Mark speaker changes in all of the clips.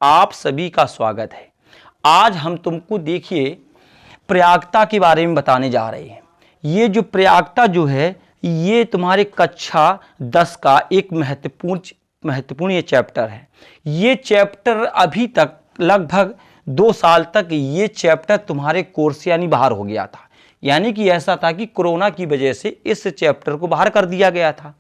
Speaker 1: आप सभी का स्वागत है। आज हम तुमको देखिए प्रयागता के बारे में बताने जा रहे हैं। ये जो प्रयागता जो है ये तुम्हारे कक्षा 10 का एक महत्वपूर्ण ये चैप्टर है। ये चैप्टर अभी तक लगभग 2 साल तक ये चैप्टर तुम्हारे कोर्स यानी बाहर हो गया था। यानी कि ऐसा था कि कोरोना की वजह से इस चैप्टर को बाहर कर दिया गया था।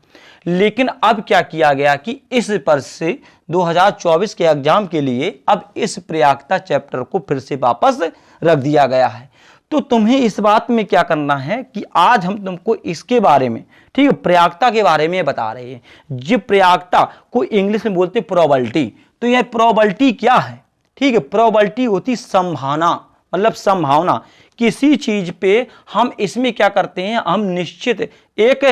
Speaker 1: लेकिन अब क्या किया गया कि इस वर्ष से 2024 के एग्जाम के लिए अब इस प्रयागता चैप्टर को फिर से वापस रख दिया गया है। तो तुम्हें इस बात में क्या करना है कि आज हम तुमको इसके बारे में, ठीक है, प्रयागता के बारे में बता रहे हैं। जो प्रयागता को इंग्लिश में बोलते प्रोबेबिलिटी। तो यह प्रोबेबिलिटी क्या है? ठीक है, प्रोबेबिलिटी होती संभावना, मतलब संभावना किसी चीज पे हम इसमें क्या करते हैं, हम निश्चित एक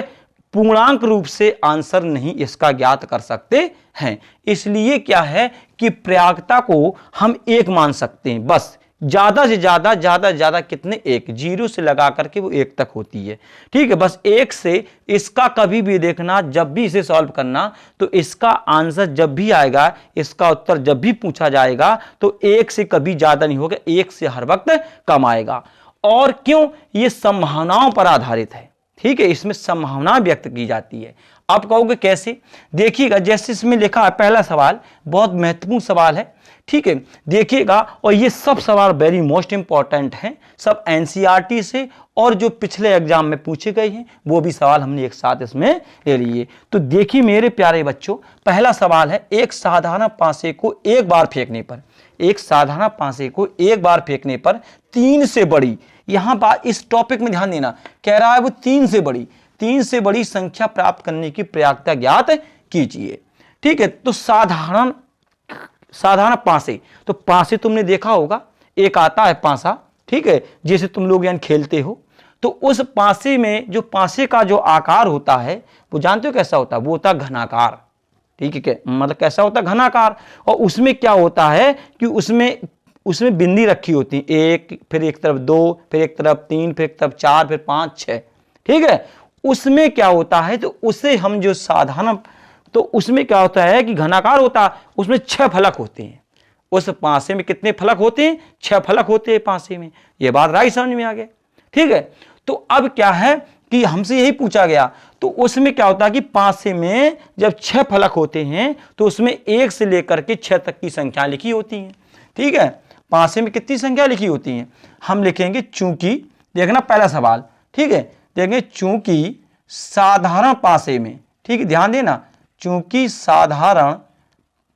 Speaker 1: पूर्णांक रूप से आंसर नहीं इसका ज्ञात कर सकते हैं। इसलिए क्या है कि प्रयागता को हम 1 मान सकते हैं, बस ज्यादा से ज्यादा कितने 1, 0 से लगा करके वो 1 तक होती है। ठीक है, बस 1 से इसका कभी भी देखना, जब भी इसे सॉल्व करना तो इसका आंसर जब भी आएगा, इसका उत्तर जब भी पूछा जाएगा तो 1 से कभी ज्यादा नहीं होगा, 1 से हर वक्त कम आएगा। और क्यों? ये संभावनाओं पर आधारित है। ठीक है, इसमें संभावना व्यक्त की जाती है। आप कहोगे कैसे? देखिएगा, जैसे इसमें लिखा है, पहला सवाल बहुत महत्वपूर्ण सवाल है। ठीक है, देखिएगा, और ये सब सवाल वेरी मोस्ट इंपॉर्टेंट हैं, सब एनसीईआरटी से और जो पिछले एग्जाम में पूछे गए हैं वो भी सवाल हमने एक साथ इसमें ले लिए। तो देखिए मेरे प्यारे बच्चों, पहला सवाल है, एक साधारण पासे को एक बार फेंकने पर, एक साधारण पासे को एक बार फेंकने पर 3 से बड़ी, यहां बात इस टॉपिक में ध्यान देना, कह रहा है वो 3 से बड़ी संख्या प्राप्त करने की प्रयागता ज्ञात कीजिए। ठीक है, तो साधारण पासे, तो पासे तुमने देखा होगा, एक आता है पासा, ठीक है, जैसे तुम लोग यानी खेलते हो, तो उस पासे में जो पासे का जो आकार होता है वो जानते हो कैसा होता है? वो होता है घनाकार। ठीक है, मतलब कैसा होता है? घनाकार। और उसमें क्या होता है कि उसमें बिंदी रखी होती है, एक, फिर एक तरफ 2, फिर एक तरफ 3, फिर एक तरफ 4, फिर 5, 6। ठीक है, उसमें क्या होता है, तो उसे हम जो साधारण, तो उसमें क्या होता है कि घनाकार होता है, उसमें 6 फलक होते हैं। उस पासे में कितने फलक होते हैं? 6 फलक होते हैं पासे में। यह बात राइट समझ में आ गया। ठीक है, तो अब क्या है कि हमसे यही पूछा गया, तो उसमें क्या होता है कि पासे में जब 6 फलक होते हैं तो उसमें 1 से लेकर के 6 तक की संख्या लिखी होती है। ठीक है, पासे में कितनी संख्या लिखी होती है? हम लिखेंगे चूंकि, देखना पहला सवाल, ठीक है, देखेंगे चूंकि साधारण पासे में, ठीक है, ध्यान देना, चूंकि साधारण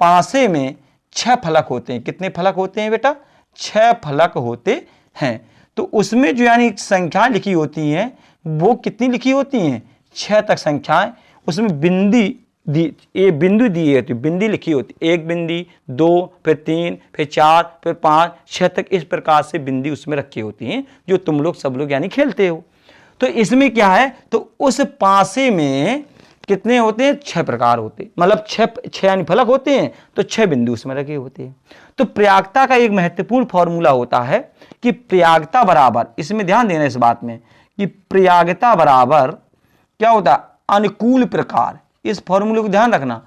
Speaker 1: पासे में 6 फलक होते हैं। कितने फलक होते हैं बेटा? 6 फलक होते हैं। तो उसमें जो यानी संख्या लिखी होती हैं वो कितनी लिखी होती हैं? 6 तक संख्याएं। उसमें बिंदी बिंदु दिए होती, बिंदी लिखी होती, 1 बिंदी, 2, फिर 3, फिर 4, फिर 5, 6 तक, इस प्रकार से बिंदी उसमें रखी होती हैं जो तुम लोग सब लोग यानी खेलते हो। तो इसमें क्या है, तो उस पासे में कितने होते हैं? 6 प्रकार होते, मतलब 6 यानी फलक होते हैं, तो 6 बिंदु उसमें रखे होते हैं। तो प्रयागता का एक महत्वपूर्ण फॉर्मूला होता है कि प्रयागता बराबर, इसमें ध्यान देना इस बात में कि प्रयागता बराबर क्या होता है? अनुकूल प्रकार। इस फॉर्मूले को ध्यान रखना,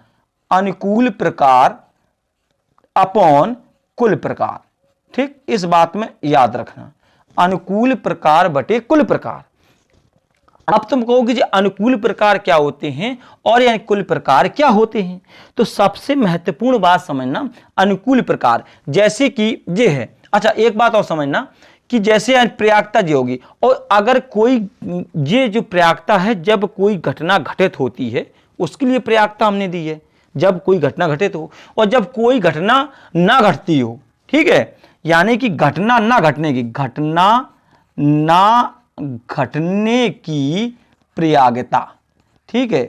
Speaker 1: अनुकूल प्रकार अपॉन कुल प्रकार। ठीक, इस बात में याद रखना, अनुकूल प्रकार बटे कुल प्रकार। अब तुम कहोगे जी अनुकूल प्रकार क्या होते हैं और यह कुल प्रकार क्या होते हैं? तो सबसे महत्वपूर्ण बात समझना, अनुकूल प्रकार जैसे कि ये है। अच्छा, एक बात और समझना कि जैसे प्रयागता जी होगी, और अगर कोई, ये जो प्रयागता है जब कोई घटना घटित होती है उसके लिए प्रयागता हमने दी है, जब कोई घटना घटित हो, और जब कोई घटना ना घटती हो। ठीक है, यानी कि घटना ना घटने की, घटना ना घटने की प्रयागता। ठीक है,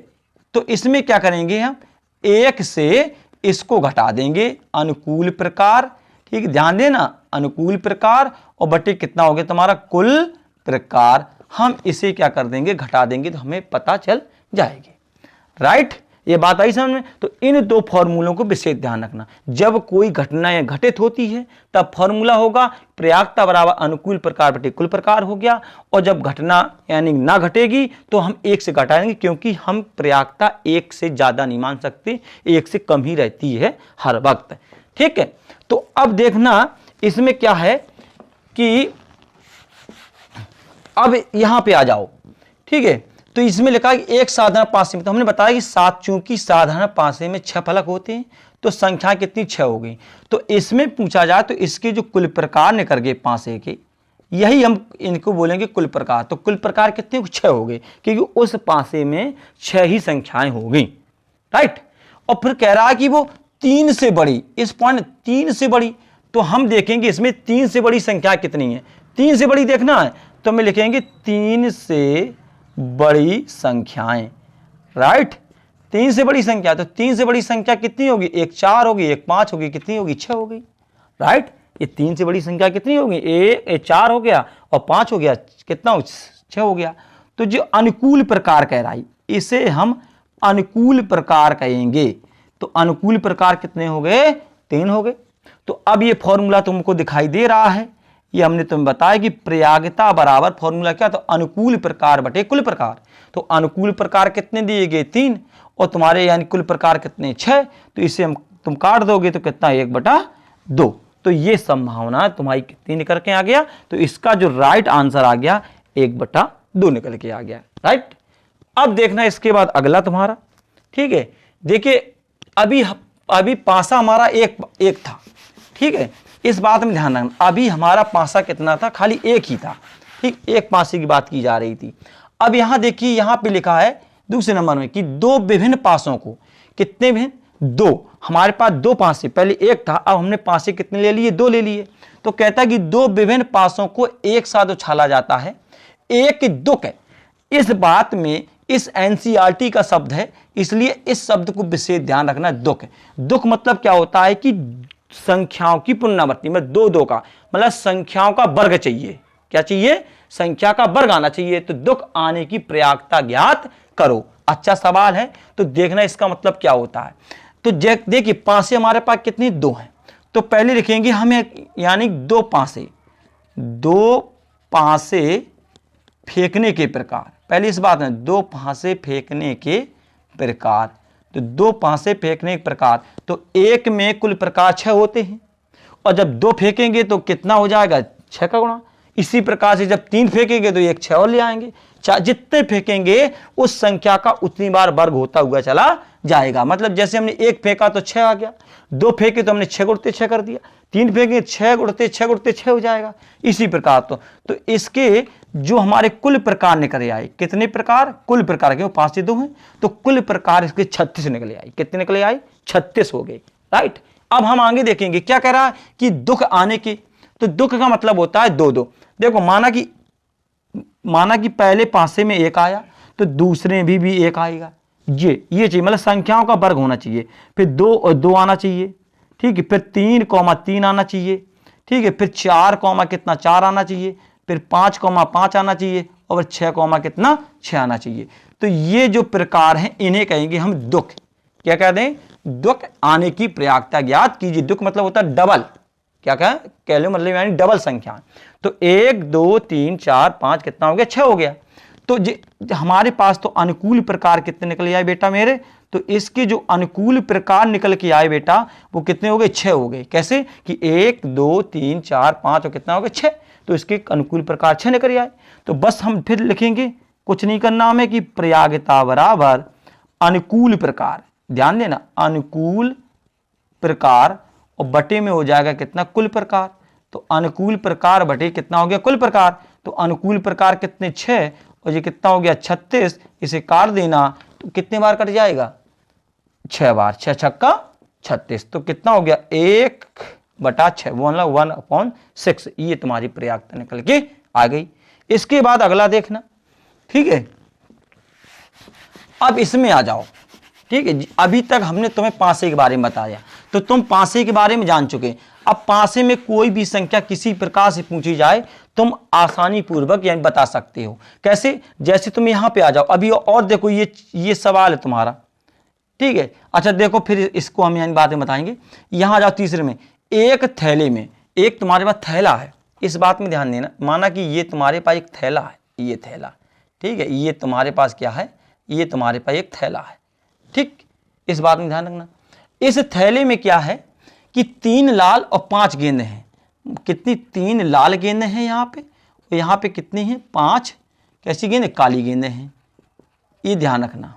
Speaker 1: तो इसमें क्या करेंगे हम? 1 से इसको घटा देंगे, अनुकूल प्रकार। ठीक, ध्यान देना, अनुकूल प्रकार और बटे कितना हो गया तुम्हारा? कुल प्रकार। हम इसे क्या कर देंगे? घटा देंगे, तो हमें पता चल जाएगी। राइट, ये बात आई समझ में? तो इन 2 फॉर्मूलों को विशेष ध्यान रखना। जब कोई घटना घटित होती है तब फॉर्मूला होगा प्रयागता बराबर अनुकूल प्रकार बटे कुल प्रकार हो गया, और जब घटना यानी ना घटेगी तो हम 1 से घटाएंगे, क्योंकि हम प्रयागता 1 से ज्यादा नहीं मान सकते, 1 से कम ही रहती है हर वक्त। ठीक है। तो अब देखना इसमें क्या है कि अब यहां पे आ जाओ, ठीक है। तो इसमें लिखा है कि एक साधारण पासे में, तो हमने बताया कि 7, चूंकि साधारण पासे में 6 फलक होते हैं तो संख्या कितनी 6 हो गई। तो इसमें पूछा जाए तो इसके जो कुल प्रकार निकल गए पासे के, यही हम इनको बोलेंगे कुल प्रकार। तो कुल प्रकार कितने 6 हो गए, क्योंकि उस पासे में 6 ही संख्याएं हो गई, राइट। और फिर कह रहा है कि वो 3 से बड़ी, इस पॉइंट 3 से बड़ी, तो हम देखेंगे इसमें 3 से बड़ी संख्या कितनी है। 3 से बड़ी देखना है तो हम लिखेंगे 3 से बड़ी संख्याएं, राइट। 3 से बड़ी संख्या, तो 3 से बड़ी संख्या कितनी होगी, एक 4 होगी, एक 5 होगी, कितनी होगी 6 होगी, राइट। ये 3 से बड़ी संख्या कितनी होगी, एक 4 हो गया और 5 हो गया, कितना 6 हो गया। तो जो अनुकूल प्रकार कह रहा है इसे हम अनुकूल प्रकार कहेंगे। तो अनुकूल प्रकार कितने हो गए, 3 हो गए। तो अब ये फॉर्मूला तुमको दिखाई दे रहा है, ये हमने तुम्हें बताया कि प्रयागता बराबर फॉर्मूला क्या, तो अनुकूल प्रकार बटे कुल प्रकार। तो अनुकूल प्रकार कितने दिए गए 3 और तुम्हारे यानी कुल प्रकार कितने 6, तो इसे हम तुम काट दोगे तो कितना 1/2। तो ये संभावना तुम्हारी कितनी निकल के आ गया, तो इसका जो राइट आंसर आ गया 1/2 निकल के आ गया, राइट। अब देखना इसके बाद अगला तुम्हारा, ठीक है। देखिए अभी पासा हमारा एक था, ठीक है। इस बात में ध्यान रखना, अभी हमारा पासा कितना था, खाली एक ही था, ठीक, एक पासे की बात की जा रही थी। अब यहां देखिए, यहां पे लिखा है दूसरे नंबर में कि 2 विभिन्न पासों को, कितने विभिन्न, 2, हमारे पास 2 पासे, पहले एक था, अब हमने पासे कितने ले लिए, 2 ले लिए। तो कहता है कि 2 विभिन्न पासों को एक साथ उछाला जाता है, एक दुख है। इस बात में इस एनसीईआरटी का शब्द है, इसलिए इस शब्द को विशेष ध्यान रखना, दुख। दुख मतलब क्या होता है कि संख्याओं की पुनरावृत्ति में 2 का मतलब संख्याओं का वर्ग चाहिए, क्या चाहिए, संख्या का वर्ग आना चाहिए। तो दुख आने की प्रयागता ज्ञात करो। अच्छा सवाल है, तो देखना इसका मतलब क्या होता है। तो देखिए पासे हमारे पास कितनी 2 हैं, तो पहले लिखेंगे हमें यानी 2 पासे फेंकने के प्रकार, पहले इस बात में 2 पासे फेंकने के प्रकार। तो 2 पासे फेंकने के प्रकार, तो एक में कुल प्रकार 6 होते हैं, और जब 2 फेंकेंगे तो कितना हो जाएगा 6 का गुणा। इसी प्रकार से जब 3 फेंकेंगे तो एक 6 और ले आएंगे, जितने फेंकेंगे उस संख्या का उतनी बार वर्ग होता हुआ चला जाएगा। मतलब जैसे हमने 1 फेंका तो 6 आ गया, 2 फेंके तो हमने 6 गुणते 6 कर दिया, 3 फेंके 6 गुणते 6 हो जाएगा। इसी प्रकार तो इसके जो हमारे कुल प्रकार निकले आए, कितने प्रकार, कुल प्रकार के 5 से 2 हैं, तो कुल प्रकार इसके 36 निकले आए। कितने निकले आए, 36 हो गए, राइट। अब हम आगे देखेंगे क्या कह रहा है कि दुख आने के, तो दुख का मतलब होता है 2 देखो माना कि पहले पासे में 1 आया तो दूसरे में भी 1 आएगा, ये चाहिए, मतलब संख्याओं का वर्ग होना चाहिए। फिर 2 और 2 आना चाहिए, ठीक है। फिर 3, 3 आना चाहिए, ठीक है। फिर 4, कितना 4 आना चाहिए। फिर 5, 5 आना चाहिए, और 6, कितना 6 आना चाहिए। तो ये जो प्रकार हैं इन्हें कहेंगे हम दुख। क्या कहते हैं, दुख आने की प्रयागता ज्ञात कीजिए। दुख मतलब होता है डबल, क्या कहें, कह लो मतलब यानी डबल संख्या। तो 1, 2, 3, 4, 5 कितना हो गया, 6 हो गया। तो हमारे पास तो अनुकूल प्रकार कितने निकल आए बेटा मेरे, तो इसके जो अनुकूल प्रकार निकल के आए बेटा वो कितने हो गए, 6 हो गए। कैसे कि 1, 2, 3, 4, 5 और कितना हो गया 6, तो इसके अनुकूल प्रकार 6 निकल आए। तो बस हम फिर लिखेंगे, कुछ नहीं करना हमें, कि प्रयागता बराबर अनुकूल प्रकार, ध्यान देना, अनुकूल प्रकार और बटे में हो जाएगा कितना, कुल प्रकार। तो अनुकूल प्रकार बटे कितना हो गया, कुल प्रकार। तो अनुकूल प्रकार कितने 6 और ये कितना हो गया 36, इसे काट देना तो कितने बार कट जाएगा, 6 बार, 6 छक्का 36। तो कितना हो गया 1/6, 1/6। ये तुम्हारी प्रयागता निकल के आ गई। इसके बाद अगला देखना, ठीक है। अब इसमें आ जाओ, ठीक है। अभी तक हमने तुम्हें पासे के बारे में बताया, तो तुम पासे के बारे में जान चुके। अब पासे में कोई भी संख्या किसी प्रकार से पूछी जाए तुम आसानी पूर्वक यानी बता सकते हो। कैसे, जैसे तुम यहां पे आ जाओ अभी, और देखो ये सवाल है तुम्हारा, ठीक है। अच्छा देखो, फिर इसको हम यानी बातें बताएंगे। यहां आ जाओ तीसरे में, एक थैले में, एक तुम्हारे पास थैला है, इस बात में ध्यान देना। माना कि ये तुम्हारे पास एक थैला है, ये थैला, ठीक है, ये तुम्हारे पास क्या है, ये तुम्हारे पास एक थैला है, ठीक। इस बात में ध्यान रखना। इस थैले में क्या है कि 3 लाल और 5 गेंदें हैं। कितनी? 3 लाल गेंदें हैं यहाँ पे, और यहाँ पे कितनी हैं? 5 कैसी गेंदें? काली गेंदें हैं। ये ध्यान रखना,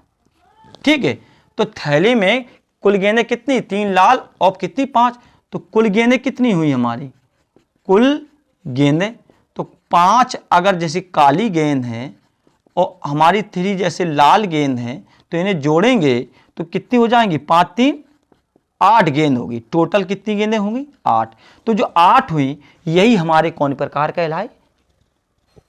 Speaker 1: ठीक है। तो थैले में कुल गेंदें कितनी? 3 लाल और कितनी? 5। तो कुल गेंदें कितनी हुई हमारी? कुल गेंदें तो 5 अगर जैसे काली गेंद है और हमारी 3 जैसे लाल गेंद है, तो इन्हें जोड़ेंगे तो कितनी हो जाएंगी? 5 3 8 गेंद होगी। टोटल कितनी गेंदें होंगी? 8। तो जो 8 हुई यही हमारे कौन प्रकार कहलाए?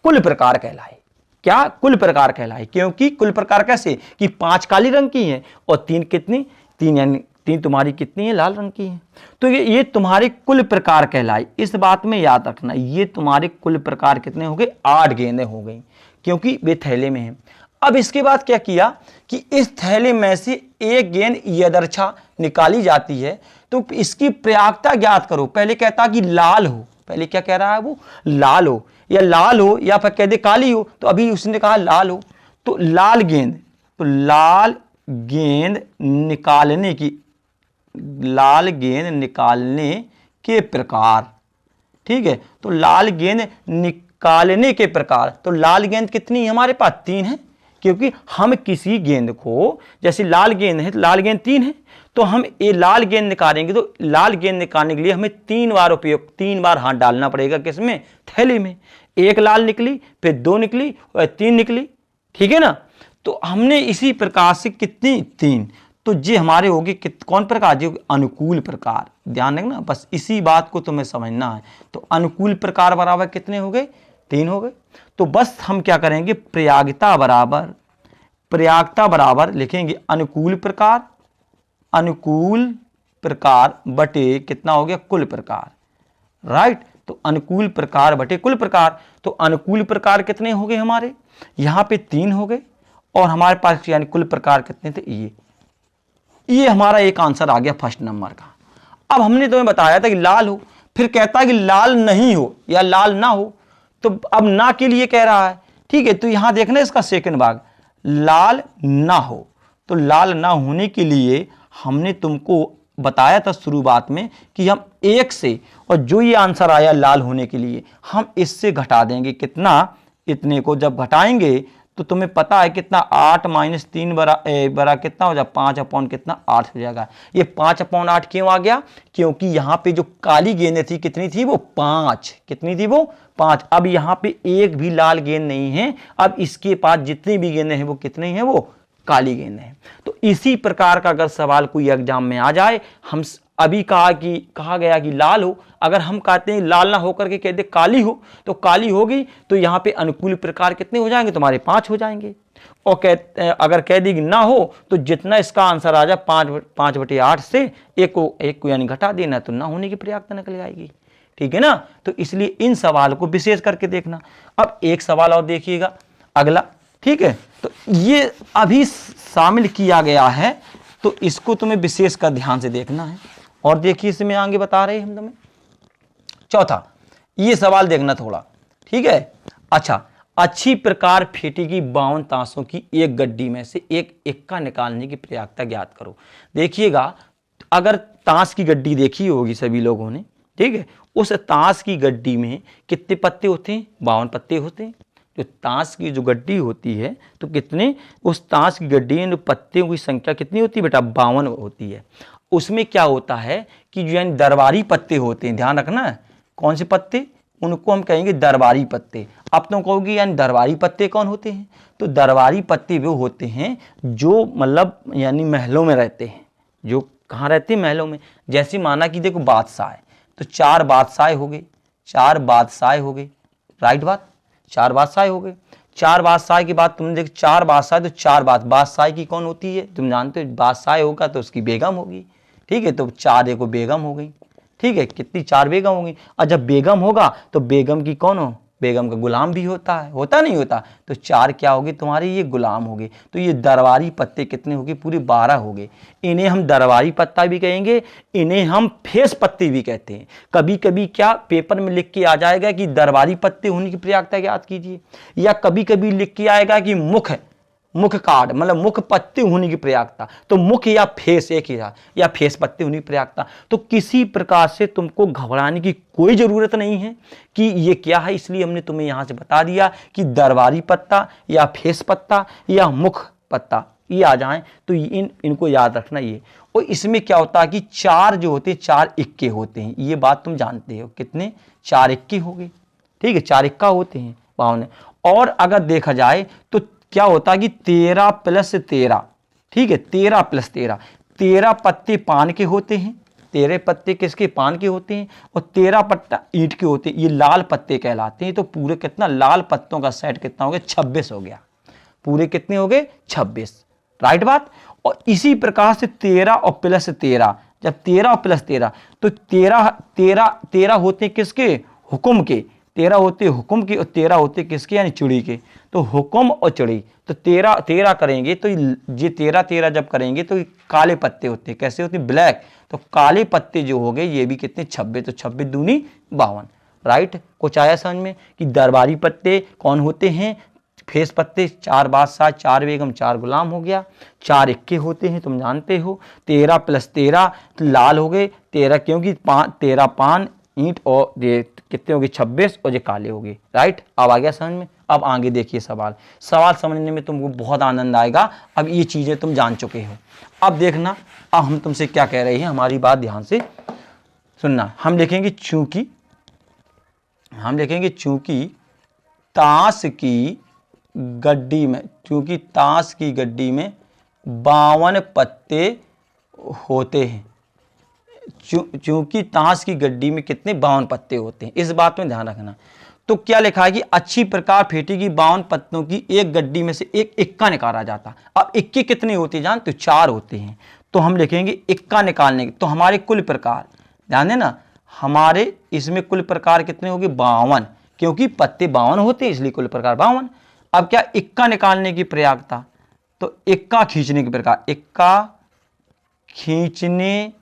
Speaker 1: कुल प्रकार कहलाए। क्या? कुल प्रकार कहलाए। क्योंकि कुल प्रकार कैसे? कि 5 काली रंग की हैं और 3 कितनी? 3 यानी 3 तुम्हारी कितनी है? लाल रंग की है। तो ये तुम्हारे कुल प्रकार कहलाए। इस बात में याद रखना, ये तुम्हारे कुल प्रकार कितने हो गए? 8 गेंदें हो गई, क्योंकि वे थैले में हैं। अब इसके बाद क्या किया कि इस थैले में से एक गेंद यदर्छा निकाली जाती है, तो इसकी प्रयागता ज्ञात करो। पहले कहता कि लाल हो, पहले क्या कह रहा है वो? लाल हो, या लाल हो, या फिर कह दे काली हो। तो अभी उसने कहा लाल हो, तो लाल गेंद, तो लाल गेंद निकालने की, लाल गेंद निकालने के प्रकार, ठीक है। तो लाल गेंद निकालने के प्रकार, तो लाल गेंद कितनी हमारे पास? 3 है, क्योंकि हम किसी गेंद को, जैसे लाल गेंद है तो लाल गेंद 3 है, तो हम ये लाल गेंद निकालेंगे तो लाल गेंद निकालने के लिए हमें 3 बार उपयोग, 3 बार हाथ डालना पड़ेगा। किसमें? थैले में। एक लाल निकली, फिर 2 निकली और 3 निकली, ठीक है ना। तो हमने इसी प्रकार से कितनी? 3। तो ये हमारे होगी कौन प्रकार? जो अनुकूल प्रकार। ध्यान रखना, बस इसी बात को तुम्हें समझना है। तो अनुकूल प्रकार बराबर कितने हो गए? 3 हो गए। तो बस हम क्या करेंगे? प्रयागता बराबर लिखेंगे अनुकूल प्रकार, अनुकूल प्रकार बटे कितना हो गया? कुल प्रकार, राइट। तो अनुकूल प्रकार बटे कुल प्रकार। तो अनुकूल प्रकार कितने हो गए हमारे? यहां पे 3 हो गए, और हमारे पास यानी कुल प्रकार कितने थे? ये हमारा एक आंसर आ गया फर्स्ट नंबर का। अब हमने तुम्हें बताया था कि लाल हो, फिर कहता है कि लाल नहीं हो या लाल ना हो। तो अब ना के लिए कह रहा है, ठीक है। तो यहां देखना इसका सेकंड भाग, लाल ना हो। तो लाल ना होने के लिए हमने तुमको बताया था शुरुआत में कि हम 1 से, और जो ये आंसर आया लाल होने के लिए, हम इससे घटा देंगे कितना? इतने को जब घटाएंगे तो तुम्हें पता है कितना? 8 - 3 बरा कितना हो जाए? 5 अपॉन कितना? 8 हो जाएगा। ये 5 अपॉन 8 क्यों आ गया? क्योंकि यहां पे जो काली गेंदें थी कितनी थी? वो 5। कितनी थी वो? 5। अब यहां पे एक भी लाल गेंद नहीं है। अब इसके पास जितनी भी गेंदें हैं वो कितनी हैं? वो काली गेंदें हैं। तो इसी प्रकार का अगर सवाल कोई एग्जाम में आ जाए, हम अभी कहा गया कि लाल हो, अगर हम कहते हैं लाल ना होकर के कहते काली हो, तो काली होगी, तो यहाँ पे अनुकूल प्रकार कितने हो जाएंगे? तुम्हारे 5 हो जाएंगे। और अगर कह दी कि ना हो, तो जितना इसका आंसर आ जाए 5/8 से एक को यानी घटा देना, तो ना होने की प्रयागता निकल जाएगी, ठीक है ना। तो इसलिए इन सवाल को विशेष करके देखना। अब एक सवाल और देखिएगा अगला, ठीक है। तो ये अभी शामिल किया गया है, तो इसको तुम्हें विशेष कर ध्यान से देखना है। और देखिए इसमें आगे बता रहे हैं हम तुम्हें। चौथा, ये सवाल देखना थोड़ा, ठीक है। अच्छा, अच्छी प्रकार फेंटेगी 52 ताशों की एक गड्डी में से एक इक्का निकालने की प्रयागता ज्ञात करो। देखिएगा, अगर ताश की गड्डी देखी होगी सभी लोगों ने, ठीक है, उस ताश की गड्डी में कितने पत्ते होते हैं? 52 पत्ते होते हैं। जो ताश की जो गड्डी होती है, तो कितने, उस ताश की गड्डी में पत्तियों की संख्या कितनी होती है बेटा? 52 होती है। उसमें क्या होता है कि जो यानी दरबारी पत्ते होते हैं, ध्यान रखना है, कौन से पत्ते? उनको हम कहेंगे दरबारी पत्ते। अब तुम कहोगे यानी दरबारी पत्ते कौन होते हैं? तो दरबारी पत्ते वो होते हैं जो मतलब यानी महलों में रहते हैं। जो कहाँ रहते हैं? महलों में। जैसे माना कि देखो बादशाह है, तो 4 बादशाह हो गए, 4 बादशाह हो गए, राइट बात, 4 बादशाह हो गए। 4 बादशाह की बात तुमने देखो, 4 बादशाह, तो 4 बादशाह की कौन होती है? तुम जानते हो, बादशाह होगा तो उसकी बेगम होगी, ठीक है। तो 4 देखो बेगम हो गई, ठीक है। कितनी? 4 बेगम होंगी। और जब बेगम होगा तो बेगम की कौन हो? बेगम का गुलाम भी होता है, होता नहीं होता? तो 4 क्या होगी तुम्हारी? ये गुलाम हो गए। तो ये दरबारी पत्ते कितने हो गए? पूरे 12 हो गए। इन्हें हम दरबारी पत्ता भी कहेंगे, इन्हें हम फेस पत्ते भी कहते हैं। कभी कभी क्या पेपर में लिख के आ जाएगा कि दरबारी पत्ते होने की प्रयागता ज्ञात कीजिए, या कभी कभी लिख के आएगा कि मुख मुख कांड मतलब मुख पत्ते होने की प्रयागता, तो मुख या फेस एक ही था, या फेस पत्ते होने की प्रयागता। तो किसी प्रकार से तुमको घबराने की कोई जरूरत नहीं है कि ये क्या है, इसलिए हमने तुम्हें यहां से बता दिया कि दरबारी पत्ता या फेस पत्ता या मुख पत्ता ये आ जाएं तो इनको याद रखना ये। और इसमें क्या होता है कि चार जो होते हैं 4 इक्के होते हैं, ये बात तुम जानते हो, कितने 4 इक्के हो गए, ठीक है, 4 इक्का होते हैं 52। और अगर देखा जाए तो क्या होता है कि 13 + 13, ठीक है, 13 + 13, 13 पत्ते पान के होते हैं, 13 पत्ते किसके, पान के होते हैं, और 13 पत्ता ईंट के होते हैं, ये लाल पत्ते कहलाते हैं। तो पूरे कितना लाल पत्तों का सेट कितना हो गया, 26 हो गया, पूरे कितने हो गए, 26, राइट बात। और इसी प्रकार से 13 और +13, जब 13 और +13 तो 13 होते हैं किसके, हुक्म के, 13 होते हुक्म के और 13 होते किसके, यानी चिड़ी के। तो हुक्म और चिड़ी, तो 13 करेंगे तो ये 13 जब करेंगे तो ये काले पत्ते होते हैं, कैसे होते हैं, ब्लैक। तो काले पत्ते जो हो गए ये भी कितने, 26, तो 26 दूनी 52, राइट। कुछ आया समझ में कि दरबारी पत्ते कौन होते हैं, फेस पत्ते 4 बादशाह, 4 बेगम, 4 गुलाम हो गया, 4 इक्के होते हैं तुम जानते हो, 13 + 13 लाल हो गए, 13 क्योंकि 13 पान ईंट और ये कितने हो गए, 26, और ये काले हो गए, राइट। अब आ गया समझ में। अब आगे देखिए सवाल समझने में तुमको बहुत आनंद आएगा, अब ये चीजें तुम जान चुके हो। अब देखना, अब हम तुमसे क्या कह रहे हैं, हमारी बात ध्यान से सुनना। हम लिखेंगे चूंकि ताश की गड्डी में, चूंकि ताश की गड्डी में 52 पत्ते होते हैं, चूंकि ताश की गड्डी में कितने, 52 पत्ते होते हैं, इस बात में ध्यान रखना। तो क्या लिखा है कि अच्छी प्रकार फेंटेगी 52 पत्तों की एक गड्डी में से एक इक्का निकाला जाता। अब इक्के कितने होते हैं जानते हो, 4 होते हैं। तो हम लिखेंगे इक्का निकालने के, तो हमारे कुल प्रकार, ध्यान देना, हमारे इसमें कुल प्रकार कितने हो गए, 52, क्योंकि पत्ते 52 होते हैं इसलिए कुल प्रकार 52। अब क्या, इक्का निकालने की प्रयागता, तो इक्का खींचने के प्रकार, इक्का खींचने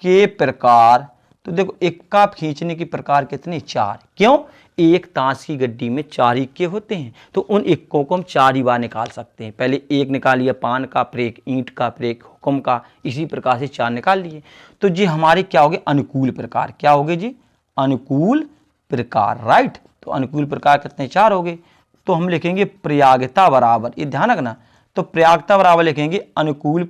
Speaker 1: के प्रकार, तो देखो इक्का खींचने के प्रकार कितने, 4, क्यों, एक ताश की गड्डी में 4 इक्के होते हैं, तो उन इक्कों को हम 4 ही बार निकाल सकते हैं। पहले एक निकाल लिया पान का, फिर एक ईंट का, फिर एक हुक्म का, इसी प्रकार से 4 निकाल लिए। तो जी हमारे क्या हो गए, अनुकूल प्रकार, क्या हो गए जी, अनुकूल प्रकार, राइट। तो अनुकूल प्रकार कितने, 4 हो गए। तो हम लिखेंगे प्रयागता बराबर, ये ध्यान रखना, तो प्रयागता बराबर लिखेंगे अनुकूल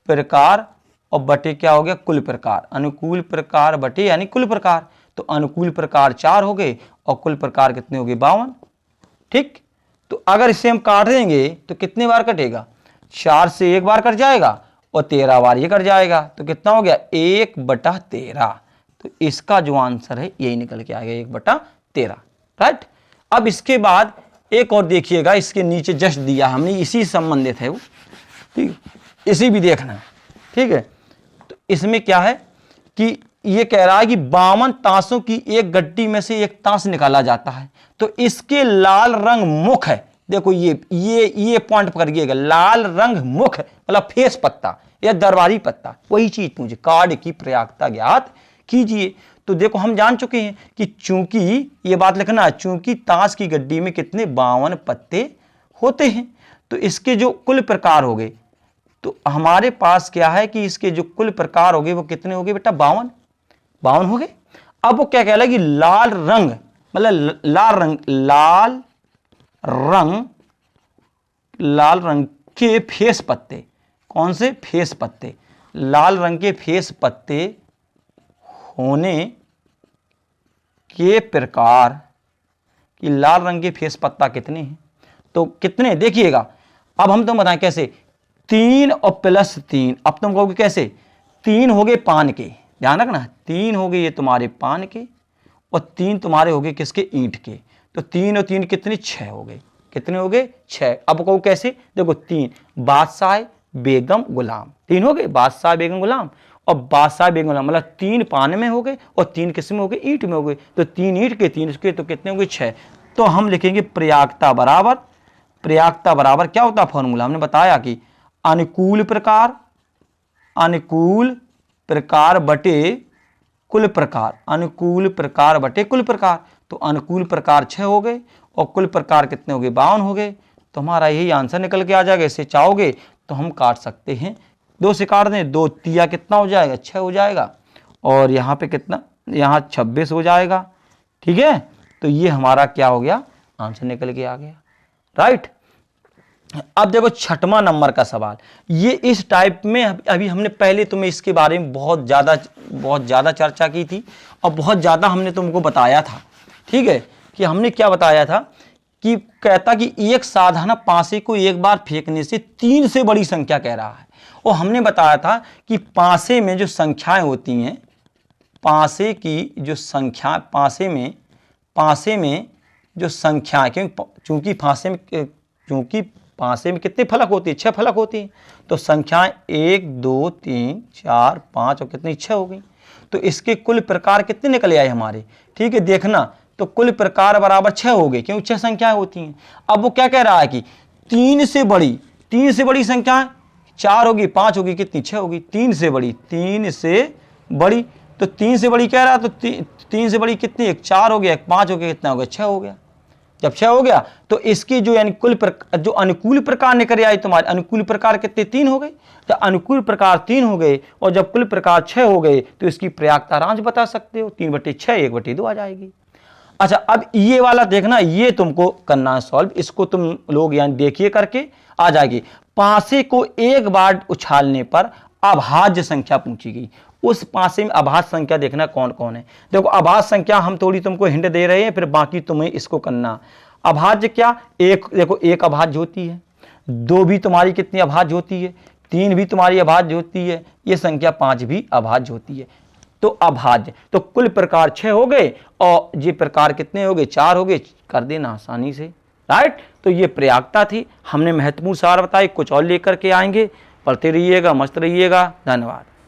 Speaker 1: प्रकार और बटे क्या हो गया, कुल प्रकार, अनुकूल प्रकार बटे यानी कुल प्रकार। तो अनुकूल प्रकार 4 हो गए और कुल प्रकार कितने हो गए, 52, ठीक। तो अगर इसे हम काट देंगे तो कितने बार कटेगा, 4 से 1 बार कट जाएगा और 13 बार ये कट जाएगा, तो कितना हो गया, 1/13। तो इसका जो आंसर है यही निकल के आ गया, 1/13, राइट। अब इसके बाद एक और देखिएगा, इसके नीचे जस्ट दिया हमने, इसी संबंधित है वो, ठीक, इसी भी देखना है, ठीक है। तो इसमें क्या है कि ये कह रहा है कि 52 ताशों की एक गड्डी में से एक ताश निकाला जाता है, तो इसके लाल रंग मुख है, देखो ये पॉइंट पकड़िएगा, लाल रंग मुख मतलब फेस पत्ता या दरबारी पत्ता, वही चीज मुझे कार्ड की प्रयागता ज्ञात कीजिए। तो देखो हम जान चुके हैं कि चूंकि, ये बात लिखना है, चूंकि ताश की गड्डी में कितने 52 पत्ते होते हैं, तो इसके जो कुल प्रकार हो गए, तो हमारे पास क्या है कि इसके जो कुल प्रकार हो गए वो कितने हो गए बेटा, 52 हो गए। अब वो क्या कह रहा है कि लाल रंग मतलब लाल रंग के फेस पत्ते, कौन से फेस पत्ते, लाल रंग के फेस पत्ते होने के प्रकार, कि लाल रंग के फेस पत्ता कितने हैं, तो कितने देखिएगा। अब हम तुम बताएं कैसे, 3 और +3, अब तुम कहोगे कैसे, 3 हो गए पान के, ध्यान रखना 3 हो गए ये तुम्हारे पान के और 3 तुम्हारे हो गए किसके, ईंट के। तो 3 और 3 कितने, 6 हो गए, कितने हो गए, 6। अब कहो कैसे, देखो 3 बादशाह बेगम गुलाम, 3 हो गए बादशाह बेगम गुलाम, और बादशाह बेगम गुलाम मतलब 3 पान में हो गए और 3 किस में हो गए, ईंट में हो गए। तो 3 ईंट के 3 इसके, तो कितने हो गए, 6। तो हम लिखेंगे प्रयागता बराबर क्या होता है फॉर्मूला, हमने बताया कि अनुकूल प्रकार बटे कुल प्रकार, अनुकूल प्रकार बटे कुल प्रकार। तो अनुकूल प्रकार 6 हो गए और कुल प्रकार कितने हो गए 52 हो गए। तो हमारा यही आंसर निकल के आ जाएगा। इसे चाहोगे तो हम काट सकते हैं, 2 से काट दें, 2 तिया कितना हो जाएगा 6 हो जाएगा, और यहाँ पे कितना, यहाँ 26 हो जाएगा। ठीक है, तो ये हमारा क्या हो गया, आंसर निकल के आ गया। राइट। अब देखो छठवां नंबर का सवाल, ये इस टाइप में अभी हमने पहले तुम्हें इसके बारे में बहुत ज़्यादा चर्चा की थी और बहुत ज़्यादा हमने तुमको बताया था। ठीक है, कि हमने क्या बताया था कि कहता कि एक साधारण पासे को एक बार फेंकने से 3 से बड़ी संख्या कह रहा है। और हमने बताया था कि पासे में जो संख्याएं होती हैं, पासे की जो संख्या, पासे में जो संख्याएं, क्योंकि पासे में कितने फलक होती है, 6 फलक होती हैं। तो संख्याएं 1 2 3 4 5 और कितनी 6 हो गई। तो इसके कुल प्रकार कितने निकले आए हमारे। ठीक है, देखना तो कुल प्रकार बराबर 6 हो गए, क्योंकि 6 संख्याएं होती हैं। अब वो क्या कह रहा है कि 3 से बड़ी संख्या 4 होगी, 5 होगी, कितनी 6 होगी। 3 से बड़ी तो 3 से बड़ी कह रहा है, तो 3 से बड़ी कितनी, एक 4 हो गया, एक 5 हो गया, कितना हो गया 6 हो गया। जब 6 हो गया तो इसकी जो यानी जो अनुकूल प्रकार निकल आए तुम्हारे, अनुकूल प्रकार कितने 3 हो गए। तो अनुकूल प्रकार 3 हो गए और जब कुल प्रकार 6 हो गए तो इसकी प्रयागता आराम से बता सकते हो, 3/6 1/2 आ जाएगी। अच्छा, अब ये वाला देखना, ये तुमको करना है सॉल्व, इसको तुम लोग यानी देखिए करके आ जाएगी। पासे को एक बार उछालने पर अभाज्य संख्या पूछी गई। उस पासे में अभाज्य संख्या देखना कौन कौन है। देखो अभाज्य संख्या हम थोड़ी तुमको हिंट दे रहे हैं, फिर बाकी तुम्हें इसको करना। अभाज्य क्या, एक देखो, एक अभाज्य होती है, 2 भी तुम्हारी कितनी अभाज्य होती है, 3 भी तुम्हारी अभाज्य होती है, ये संख्या 5 भी अभाज्य होती है। तो अभाज्य, तो कुल प्रकार 6 हो गए और ये प्रकार कितने हो गए 4 हो गए, कर देना आसानी से। राइट। तो ये प्रयागता थी, हमने महत्वपूर्ण सार बताए, कुछ और लेकर के आएंगे। पढ़ते रहिएगा, मस्त रहिएगा। धन्यवाद।